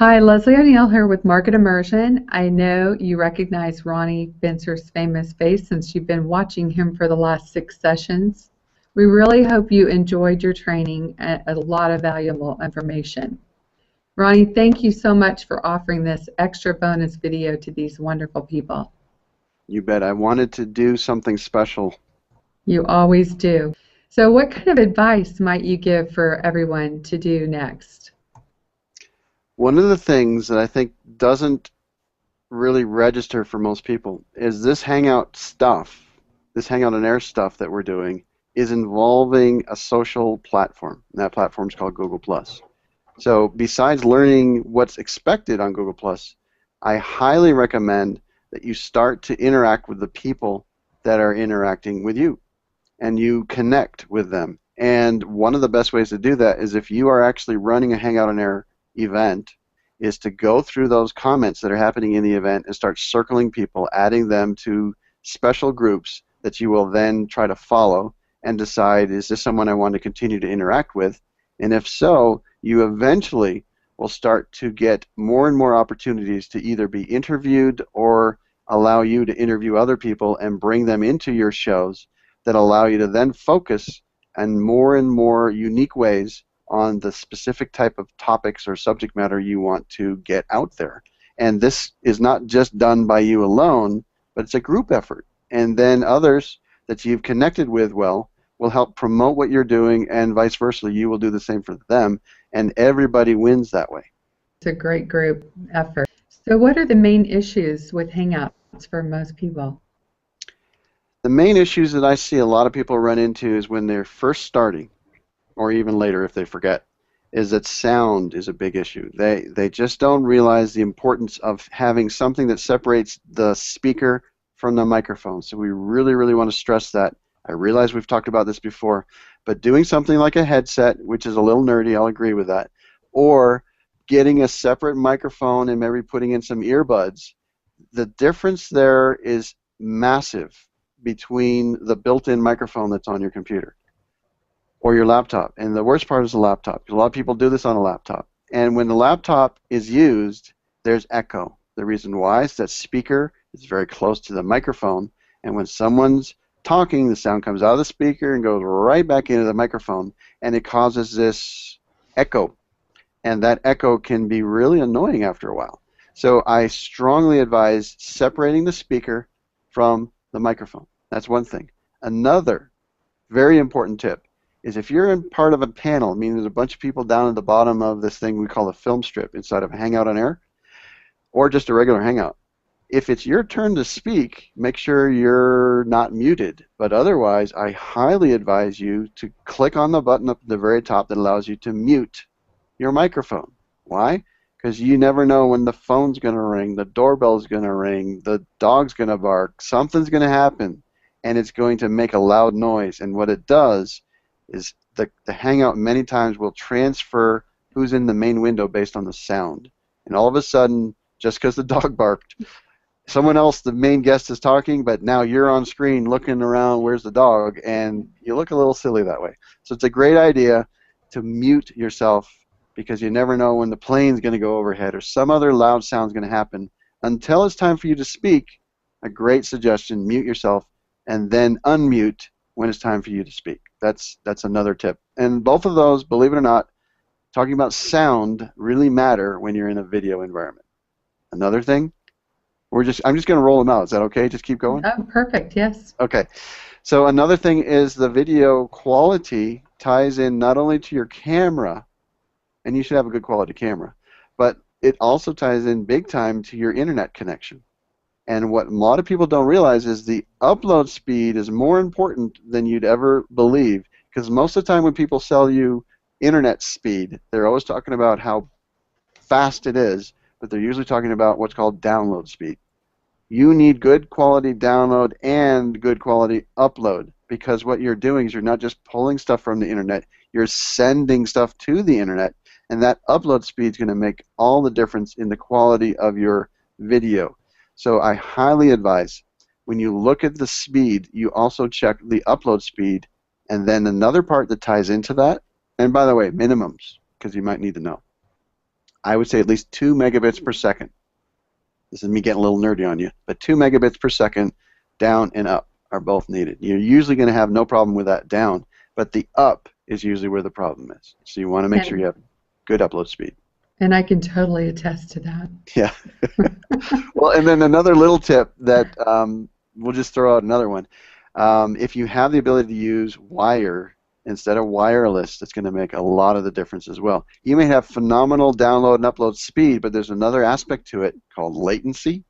Hi, Leslie O'Neill here with Market Immersion. I know you recognize Ronnie Bincer's famous face since you've been watching him for the last 6 sessions. We really hope you enjoyed your training and a lot of valuable information. Ronnie, thank you so much for offering this extra bonus video to these wonderful people. You bet. I wanted to do something special. You always do. So what kind of advice might you give for everyone to do next? One of the things that I think doesn't really register for most people is this Hangout stuff, this Hangout on Air stuff that we're doing is involving a social platform. And that platform is called Google+. So besides learning what's expected on Google+, I highly recommend that you start to interact with the people that are interacting with you, and you connect with them. And one of the best ways to do that is if you are actually running a Hangout on Air event, is to go through those comments that are happening in the event and start circling people, adding them to special groups that you will then try to follow and decide, is this someone I want to continue to interact with? And if so, you eventually will start to get more and more opportunities to either be interviewed or allow you to interview other people and bring them into your shows that allow you to then focus in more and more unique ways on the specific type of topics or subject matter you want to get out there. And this is not just done by you alone, but it's a group effort. And then others that you've connected with will help promote what you're doing, and vice versa. You will do the same for them, and everybody wins that way. It's a great group effort. So what are the main issues with Hangouts for most people? The main issues that I see a lot of people run into is when they're first starting, or even later if they forget, is that sound is a big issue. They just don't realize the importance of having something that separates the speaker from the microphone. So we really, really want to stress that. I realize we've talked about this before, but doing something like a headset, which is a little nerdy, I'll agree with that, or getting a separate microphone and maybe putting in some earbuds, the difference there is massive between the built-in microphone that's on your computer or your laptop. And the worst part is the laptop, because a lot of people do this on a laptop. And when the laptop is used, there's echo. The reason why is that speaker is very close to the microphone, and when someone's talking, the sound comes out of the speaker and goes right back into the microphone, and it causes this echo. And that echo can be really annoying after a while. So I strongly advise separating the speaker from the microphone. That's one thing. Another very important tip is if you're in part of a panel, meaning there's a bunch of people down at the bottom of this thing we call a film strip inside of a Hangout on Air, or just a regular Hangout, if it's your turn to speak, make sure you're not muted. But otherwise, I highly advise you to click on the button up at the very top that allows you to mute your microphone. Why? Because you never know when the phone's going to ring, the doorbell's going to ring, the dog's going to bark, something's going to happen, and it's going to make a loud noise. And what it does is the Hangout many times will transfer who's in the main window based on the sound. And all of a sudden, just because the dog barked, someone else, the main guest, is talking, but now you're on screen looking around, where's the dog, and you look a little silly that way. So it's a great idea to mute yourself, because you never know when the plane's going to go overhead or some other loud sound's going to happen. Until it's time for you to speak, a great suggestion, mute yourself and then unmute when it's time for you to speak. That's another tip. And both of those, believe it or not, talking about sound really matter when you're in a video environment. Another thing, I'm just going to roll them out. Is that okay? Just keep going? Oh, perfect, yes. Okay. So another thing is the video quality ties in not only to your camera, and you should have a good quality camera, but it also ties in big time to your internet connection. And what a lot of people don't realize is the upload speed is more important than you'd ever believe, because most of the time when people sell you internet speed, they're always talking about how fast it is, but they're usually talking about what's called download speed. You need good quality download and good quality upload, because what you're doing is you're not just pulling stuff from the internet, you're sending stuff to the internet, and that upload speed is going to make all the difference in the quality of your video. So I highly advise, when you look at the speed, you also check the upload speed, and then another part that ties into that, and by the way, minimums, because you might need to know. I would say at least 2 megabits per second. This is me getting a little nerdy on you, but 2 megabits per second down and up are both needed. You're usually going to have no problem with that down, but the up is usually where the problem is. So you want to make sure you have good upload speed. And I can totally attest to that. Yeah. Well, and then another little tip that we'll just throw out another one. If you have the ability to use wire instead of wireless, that's going to make a lot of the difference as well. You may have phenomenal download and upload speed, but there's another aspect to it called latency.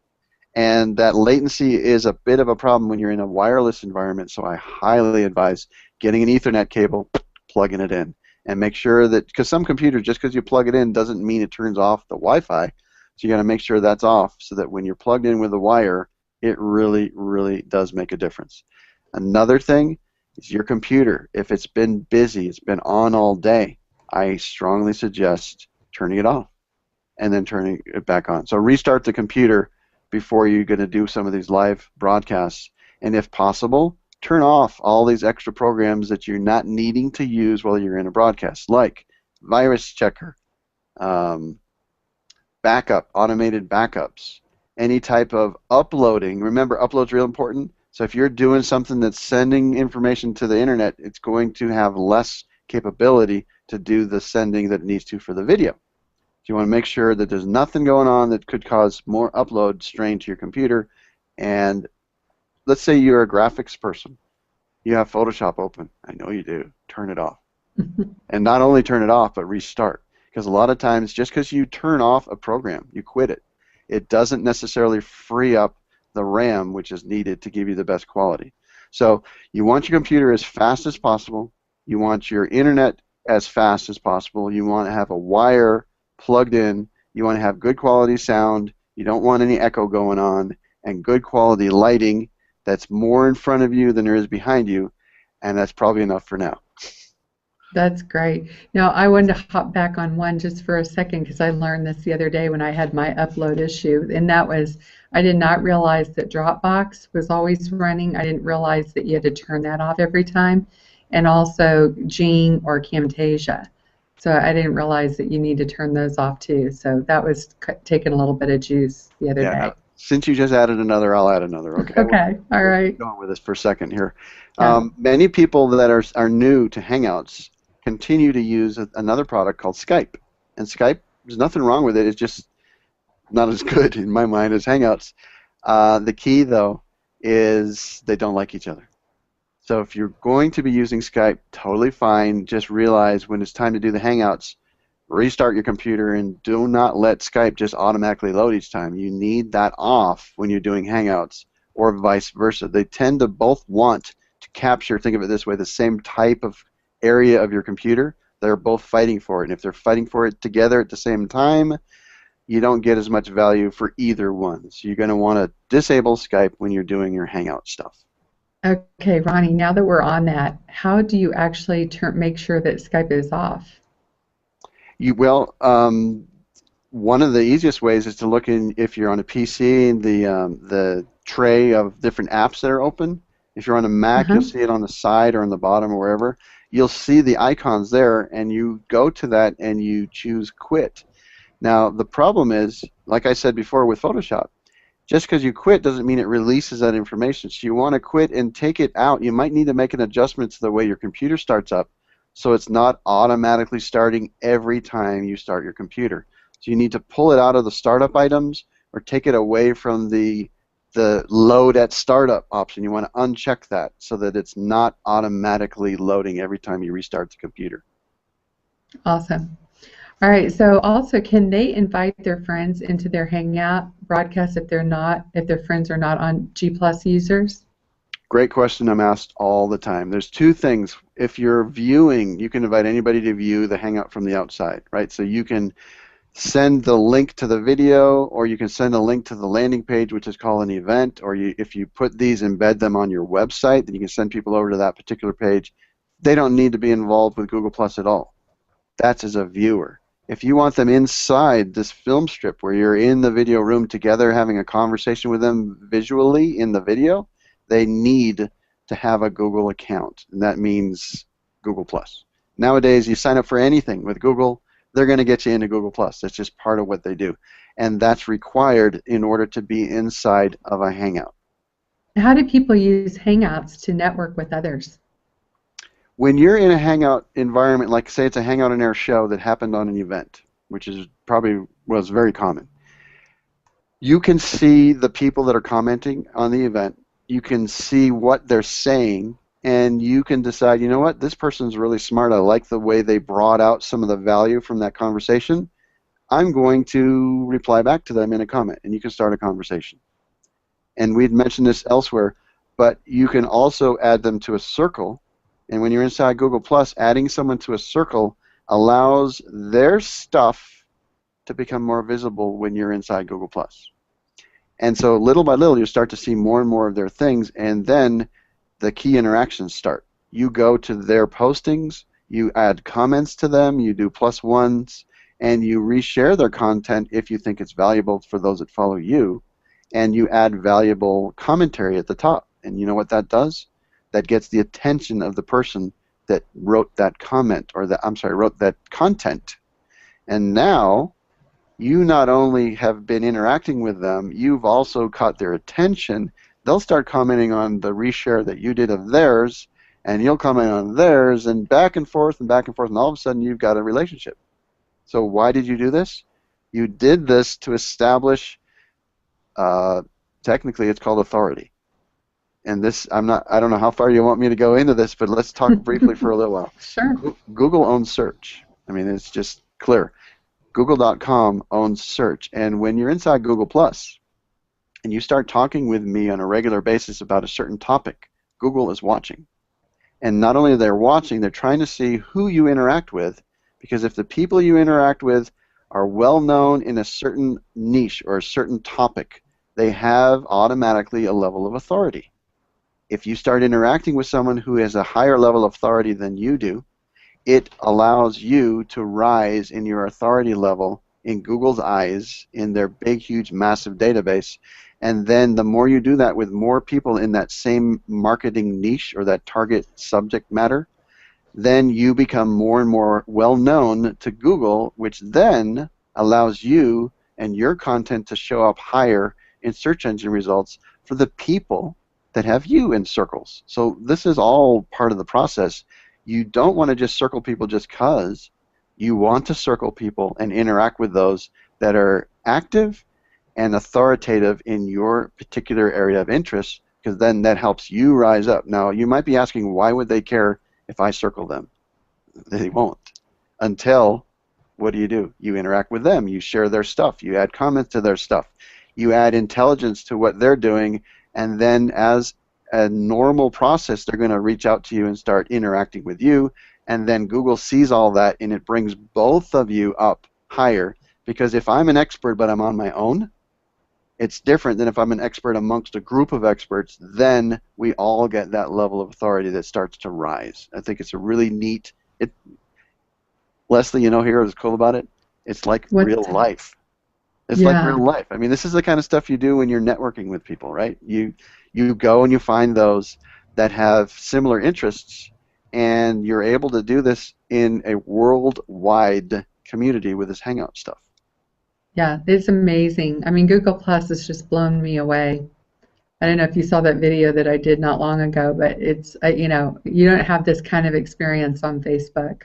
And that latency is a bit of a problem when you're in a wireless environment, so I highly advise getting an Ethernet cable, plugging it in, and make sure that, because some computers, just because you plug it in doesn't mean it turns off the Wi-Fi, so you got to make sure that's off so that when you're plugged in with the wire, it really, really does make a difference. Another thing is your computer. If it's been busy, it's been on all day, I strongly suggest turning it off and then turning it back on. So restart the computer before you're going to do some of these live broadcasts, and if possible, turn off all these extra programs that you're not needing to use while you're in a broadcast, like virus checker, backup, automated backups, any type of uploading. Remember, upload's real important. So if you're doing something that's sending information to the internet, it's going to have less capability to do the sending that it needs to for the video. So you want to make sure that there's nothing going on that could cause more upload strain to your computer. And let's say you're a graphics person. You have Photoshop open. I know you do. Turn it off. And not only turn it off, but restart. Because a lot of times, just because you turn off a program, you quit it, it doesn't necessarily free up the RAM, which is needed to give you the best quality. So you want your computer as fast as possible. You want your internet as fast as possible. You want to have a wire plugged in. You want to have good quality sound. You don't want any echo going on, and good quality lighting that's more in front of you than there is behind you, and that's probably enough for now. That's great. Now, I wanted to hop back on one just for a second because I learned this the other day when I had my upload issue, and that was I did not realize that Dropbox was always running. I didn't realize that you had to turn that off every time, and also Gene or Camtasia. So I didn't realize that you need to turn those off too. So that was taking a little bit of juice the other day. Since you just added another, I'll add another. Okay. Okay. All right. Going with this for a second here. Yeah. Many people that are new to Hangouts continue to use another product called Skype. And Skype, there's nothing wrong with it. It's just not as good in my mind as Hangouts. The key, though, is they don't like each other. So if you're going to be using Skype, totally fine. Just realize when it's time to do the Hangouts, restart your computer and do not let Skype just automatically load each time. You need that off when you're doing Hangouts, or vice versa. They tend to both want to capture, think of it this way, the same type of area of your computer. They're both fighting for it, and if they're fighting for it together at the same time, you don't get as much value for either one. So you're going to want to disable Skype when you're doing your Hangout stuff. Okay, Ronnie, now that we're on that, how do you actually make sure that Skype is off? One of the easiest ways is to look in, if you're on a PC, the tray of different apps that are open. If you're on a Mac, you'll see it on the side or on the bottom or wherever. You'll see the icons there, and you go to that and you choose quit. Now, the problem is, like I said before with Photoshop, just because you quit doesn't mean it releases that information. So you want to quit and take it out. You might need to make an adjustment to the way your computer starts up, so it's not automatically starting every time you start your computer. So you need to pull it out of the startup items or take it away from the load at startup option. You want to uncheck that so that it's not automatically loading every time you restart the computer. Awesome. All right, so also, can they invite their friends into their Hangout broadcast if their friends are not on G+ users? Great question. I'm asked all the time. There's two things. If you're viewing, you can invite anybody to view the Hangout from the outside, right? So you can send the link to the video, or you can send a link to the landing page, which is called an event, or if you put these, embed them on your website, then you can send people over to that particular page. They don't need to be involved with Google Plus at all. That's as a viewer. If you want them inside this film strip where you're in the video room together having a conversation with them visually in the video, they need to have a Google account, and that means Google Plus. Nowadays, you sign up for anything with Google, they're going to get you into Google Plus. That's just part of what they do. And that's required in order to be inside of a Hangout. How do people use Hangouts to network with others? When you're in a Hangout environment, like say it's a Hangout on Air show that happened on an event, which is probably was very common, you can see the people that are commenting on the event. You can see what they're saying, and you can decide, you know what, this person's really smart. I like the way they brought out some of the value from that conversation. I'm going to reply back to them in a comment, and you can start a conversation. And we'd mentioned this elsewhere, but you can also add them to a circle. And when you're inside Google Plus, adding someone to a circle allows their stuff to become more visible when you're inside Google Plus. And so little by little, you start to see more and more of their things, and then the key interactions start. You go to their postings, you add comments to them, you do plus ones, and you reshare their content if you think it's valuable for those that follow you, and you add valuable commentary at the top. And you know what that does? That gets the attention of the person that wrote that comment, or that, I'm sorry, wrote that content. And now you not only have been interacting with them, you've also caught their attention. They'll start commenting on the reshare that you did of theirs, and you'll comment on theirs, and back and forth, and back and forth, and all of a sudden you've got a relationship. So why did you do this? You did this to establish, technically it's called authority. And this, I don't know how far you want me to go into this, but let's talk briefly for a little while. Sure. Google owns search. I mean, it's just clear. Google.com owns search, and when you're inside Google Plus and you start talking with me on a regular basis about a certain topic, Google is watching. And not only they're watching, they're trying to see who you interact with, because if the people you interact with are well known in a certain niche or a certain topic, they have automatically a level of authority. If you start interacting with someone who has a higher level of authority than you do, it allows you to rise in your authority level in Google's eyes, in their big, huge, massive database. And then the more you do that with more people in that same marketing niche or that target subject matter, then you become more and more well-known to Google, which then allows you and your content to show up higher in search engine results for the people that have you in circles. So this is all part of the process. You don't want to just circle people just because. You want to circle people and interact with those that are active and authoritative in your particular area of interest, because then that helps you rise up. Now, you might be asking, why would they care if I circle them? They won't. Until, what do? You interact with them. You share their stuff. You add comments to their stuff. You add intelligence to what they're doing, and then as a normal process, they're going to reach out to you and start interacting with you, and then Google sees all that, and it brings both of you up higher, because if I'm an expert but I'm on my own, it's different than if I'm an expert amongst a group of experts. Then we all get that level of authority that starts to rise. I think it's a really neat, Leslie, you know here what's cool about it? It's like real life. It's like real life. I mean, this is the kind of stuff you do when you're networking with people, right? You go and you find those that have similar interests, and you're able to do this in a worldwide community with this Hangout stuff. Yeah, it's amazing. I mean, Google Plus has just blown me away. I don't know if you saw that video that I did not long ago, but it's, you know, you don't have this kind of experience on Facebook.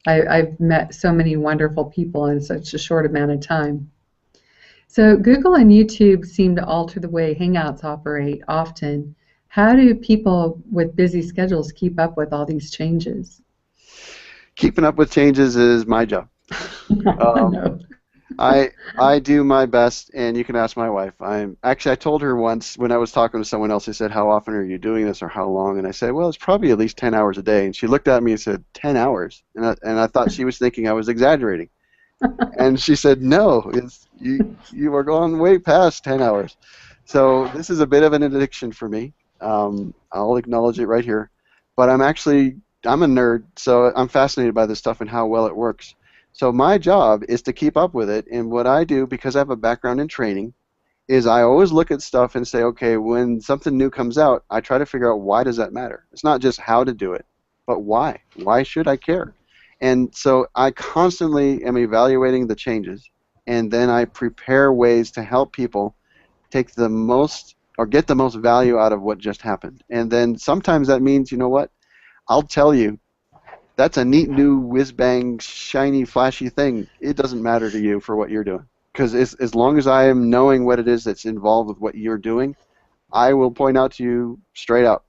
I've met so many wonderful people in such a short amount of time. So Google and YouTube seem to alter the way Hangouts operate often. How do people with busy schedules keep up with all these changes? Keeping up with changes is my job. No. I do my best, and you can ask my wife. I told her once when I was talking to someone else, they said, how often are you doing this, or how long? And I said, well, it's probably at least 10 hours a day. And she looked at me and said, 10 hours? And I thought she was thinking I was exaggerating. And she said, no, you are going way past 10 hours. So this is a bit of an addiction for me. I'll acknowledge it right here. But I'm a nerd, so I'm fascinated by this stuff and how well it works. So my job is to keep up with it, and what I do, because I have a background in training, is I always look at stuff and say, okay, when something new comes out, I try to figure out why does that matter. It's not just how to do it, but why. Why should I care? And so I constantly am evaluating the changes, and then I prepare ways to help people take the most or get the most value out of what just happened. And then sometimes that means, you know what, I'll tell you, that's a neat new whiz-bang, shiny, flashy thing. It doesn't matter to you for what you're doing. Because as long as I am knowing what it is that's involved with what you're doing, I will point out to you straight up,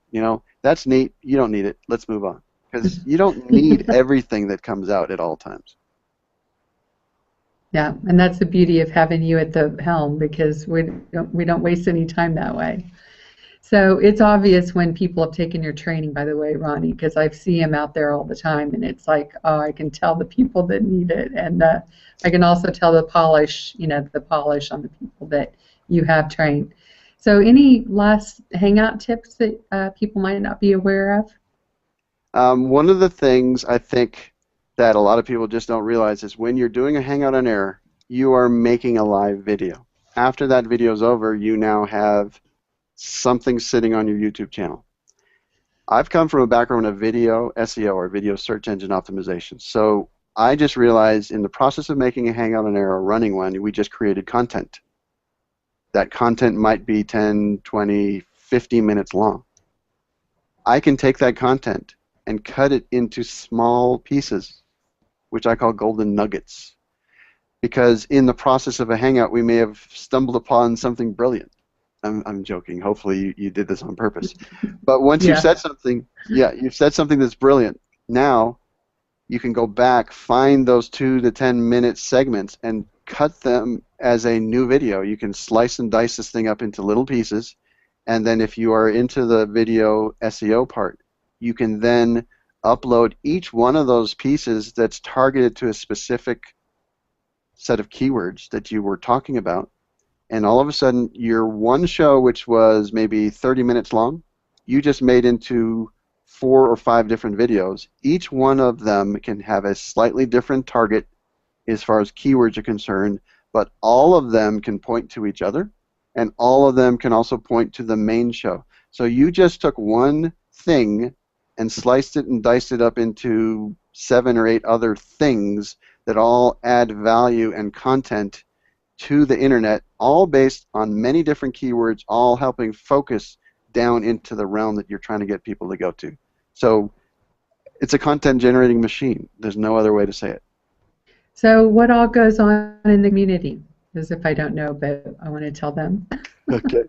that's neat, you don't need it, let's move on. Because you don't need everything that comes out at all times. Yeah, and that's the beauty of having you at the helm, because we don't waste any time that way. So it's obvious when people have taken your training, by the way, Ronnie, because I see them out there all the time, and it's like, oh, I can tell the people that need it, and I can also tell the polish on the people that you have trained. So any last Hangout tips that people might not be aware of? One of the things I think that a lot of people just don't realize is when you're doing a Hangout on Air, you are making a live video. After that video is over, you now have something sitting on your YouTube channel. I've come from a background of video SEO, or video search engine optimization. So I just realized in the process of making a Hangout on Air or running one, we just created content. That content might be 10, 20, 50 minutes long. I can take that content and cut it into small pieces, which I call golden nuggets. Because in the process of a Hangout, we may have stumbled upon something brilliant. I'm joking. Hopefully you did this on purpose. But once you've said something, you've said something that's brilliant. Now you can go back, find those 2 to 10 minute segments, and cut them as a new video. You can slice and dice this thing up into little pieces, and then if you are into the video SEO part, you can then upload each one of those pieces that's targeted to a specific set of keywords that you were talking about. And all of a sudden, your one show, which was maybe 30 minutes long, you just made into 4 or 5 different videos. Each one of them can have a slightly different target as far as keywords are concerned, but all of them can point to each other, and all of them can also point to the main show. So you just took one thing and sliced it and diced it up into 7 or 8 other things that all add value and content to the internet, all based on many different keywords, all helping focus down into the realm that you're trying to get people to go to. So it's a content generating machine. There's no other way to say it. So what all goes on in the community? As if I don't know, but I want to tell them. Okay.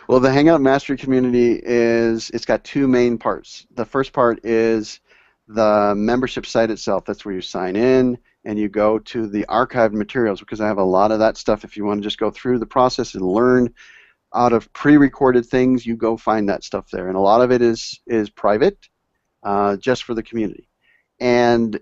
Well, the Hangout Mastery community it's got 2 main parts. The first part is the membership site itself. That's where you sign in and you go to the archived materials, because I have a lot of that stuff. If you want to just go through the process and learn out of pre-recorded things, you go find that stuff there. And a lot of it is private, just for the community. And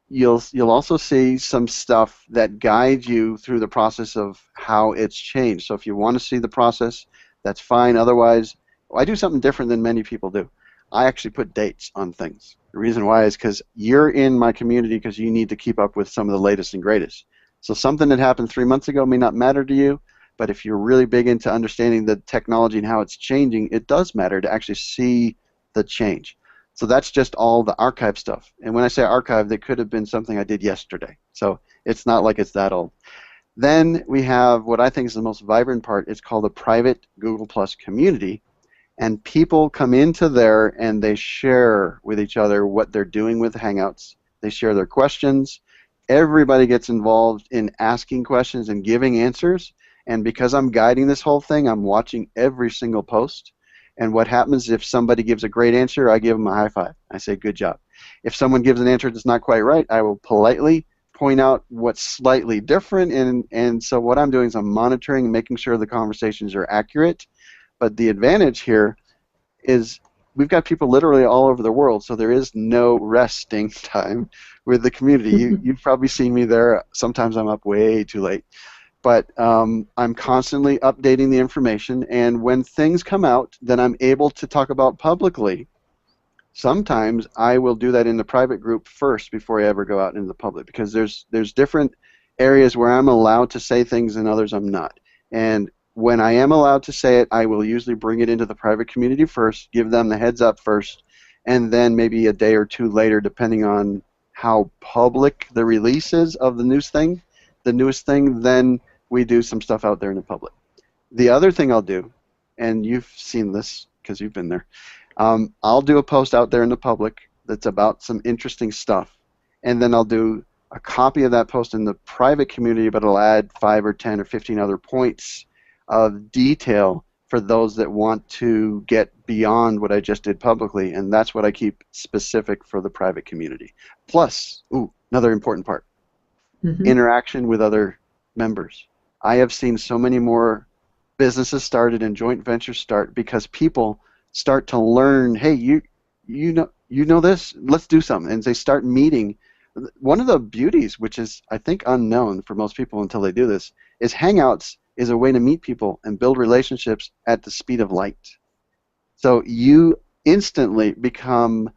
you'll also see some stuff that guides you through the process of how it's changed. So if you want to see the process, that's fine. Otherwise, I do something different than many people do. I actually put dates on things. The reason why is because you're in my community because you need to keep up with some of the latest and greatest. So something that happened 3 months ago may not matter to you, but if you're really big into understanding the technology and how it's changing, it does matter to actually see the change. So that's just all the archive stuff. And when I say archive, it could have been something I did yesterday. So it's not like it's that old. Then we have what I think is the most vibrant part. It's called a private Google Plus community. And people come into there and they share with each other what they're doing with Hangouts. They share their questions. Everybody gets involved in asking questions and giving answers. And because I'm guiding this whole thing, I'm watching every single post. And what happens if somebody gives a great answer, I give them a high five. I say, good job. If someone gives an answer that's not quite right, I will politely point out what's slightly different. And so what I'm doing is I'm monitoring and making sure the conversations are accurate. But the advantage here is we've got people literally all over the world, so there is no resting time with the community. You've probably seen me there. Sometimes I'm up way too late. But I'm constantly updating the information, and when things come out that I'm able to talk about publicly, sometimes I will do that in the private group first before I ever go out into the public, because there's different areas where I'm allowed to say things and others I'm not. And when I am allowed to say it, I will usually bring it into the private community first, give them the heads up first, and then maybe a day or 2 later, depending on how public the release is of the newest thing, then we do some stuff out there in the public. The other thing I'll do, and you've seen this because you've been there, I'll do a post out there in the public that's about some interesting stuff, and then I'll do a copy of that post in the private community, but I'll add 5 or 10 or 15 other points of detail for those that want to get beyond what I just did publicly, and that's what I keep specific for the private community. Plus, another important part, interaction with other members. I have seen so many more businesses started and joint ventures start because people start to learn, hey, you know this, let's do something, and they start meeting. One of the beauties, which is I think unknown for most people until they do this, is Hangouts is a way to meet people and build relationships at the speed of light. So you instantly become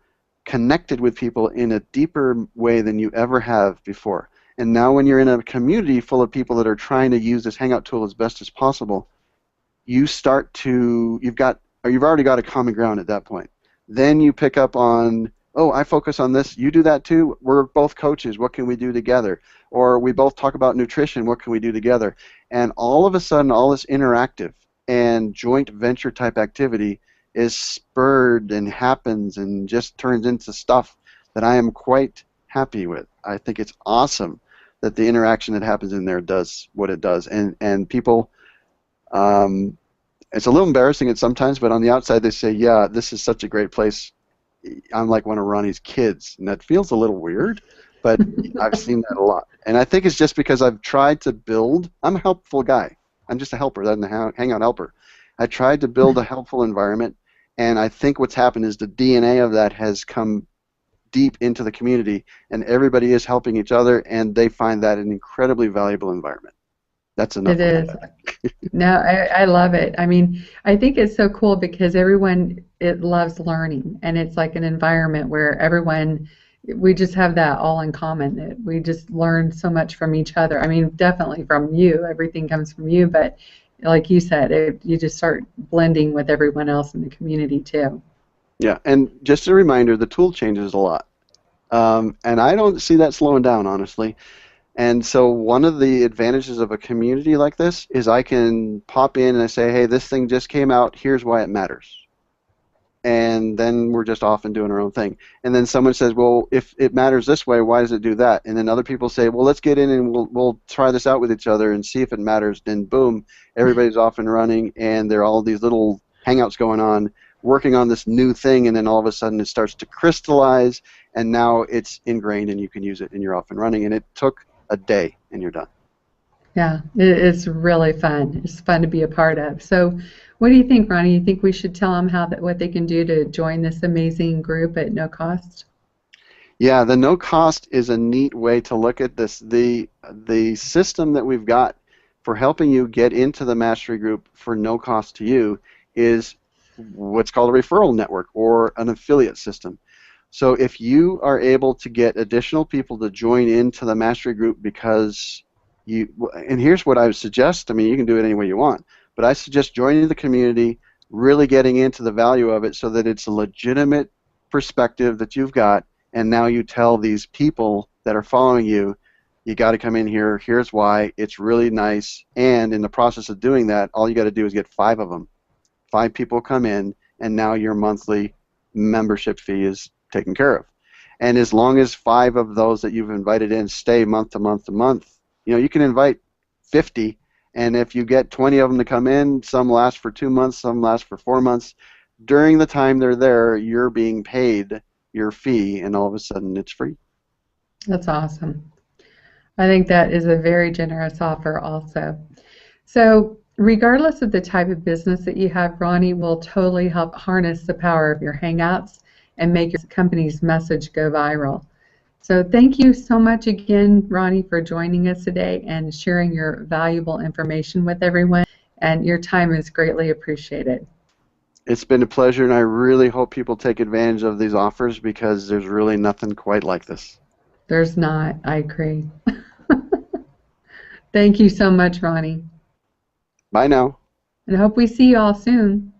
connected with people in a deeper way than you ever have before. And now when you're in a community full of people that are trying to use this Hangout tool as best as possible, you start to, you've already got a common ground at that point. Then you pick up on, oh, I focus on this, you do that too, we're both coaches, what can we do together? Or we both talk about nutrition, what can we do together? And all of a sudden, all this interactive and joint venture type activity is spurred and happens and just turns into stuff that I am quite happy with. I think it's awesome that the interaction that happens in there does what it does. And people, it's a little embarrassing at sometimes, but on the outside they say, yeah, this is such a great place. I'm like one of Ronnie's kids, and that feels a little weird, but I've seen that a lot. And I think it's just because I've tried to build, I'm a helpful guy. I'm just a helper, I'm the Hangout helper. I tried to build a helpful environment, and I think what's happened is the DNA of that has come deep into the community, and everybody is helping each other, and they find that an incredibly valuable environment. That's enough. It is. No, I love it. I mean, I think it's so cool because everyone loves learning, and it's like an environment where everyone, we just have that all in common. That we just learn so much from each other. I mean, definitely from you. Everything comes from you, but like you said, you just start blending with everyone else in the community too. Yeah, and just a reminder, the tool changes a lot, and I don't see that slowing down, honestly. And so one of the advantages of a community like this is I can pop in and I say, hey, this thing just came out, here's why it matters. And then we're just off and doing our own thing. And then someone says, well, if it matters this way, why does it do that? And then other people say, well, let's get in and we'll try this out with each other and see if it matters. Then boom, everybody's off and running, and there are all these little hangouts going on, working on this new thing, and then all of a sudden it starts to crystallize, and now it's ingrained and you can use it and you're off and running. And it took a day and you're done. Yeah, it's really fun. It's fun to be a part of. So what do you think, Ronnie? You think we should tell them what they can do to join this amazing group at no cost? Yeah, the no cost is a neat way to look at this. The system that we've got for helping you get into the mastery group for no cost to you is what's called a referral network or an affiliate system. So if you are able to get additional people to join into the mastery group because and here's what I would suggest, I mean, you can do it any way you want, but I suggest joining the community, really getting into the value of it so that it's a legitimate perspective that you've got, and now you tell these people that are following you, you got to come in here, here's why, it's really nice, and in the process of doing that, all you got to do is get 5 of them. 5 people come in, and now your monthly membership fee is taken care of. And as long as 5 of those that you've invited in stay month to month to month, you know, you can invite 50, and if you get 20 of them to come in, some last for 2 months, some last for 4 months. During the time they're there, you're being paid your fee, and all of a sudden it's free. That's awesome. I think that is a very generous offer also. So regardless of the type of business that you have, Ronnie will totally help harness the power of your Hangouts and make your company's message go viral. So thank you so much again, Ronnie, for joining us today and sharing your valuable information with everyone, and your time is greatly appreciated. It's been a pleasure, and I really hope people take advantage of these offers because there's really nothing quite like this. There's not, I agree. Thank you so much, Ronnie. Bye now. And I hope we see you all soon.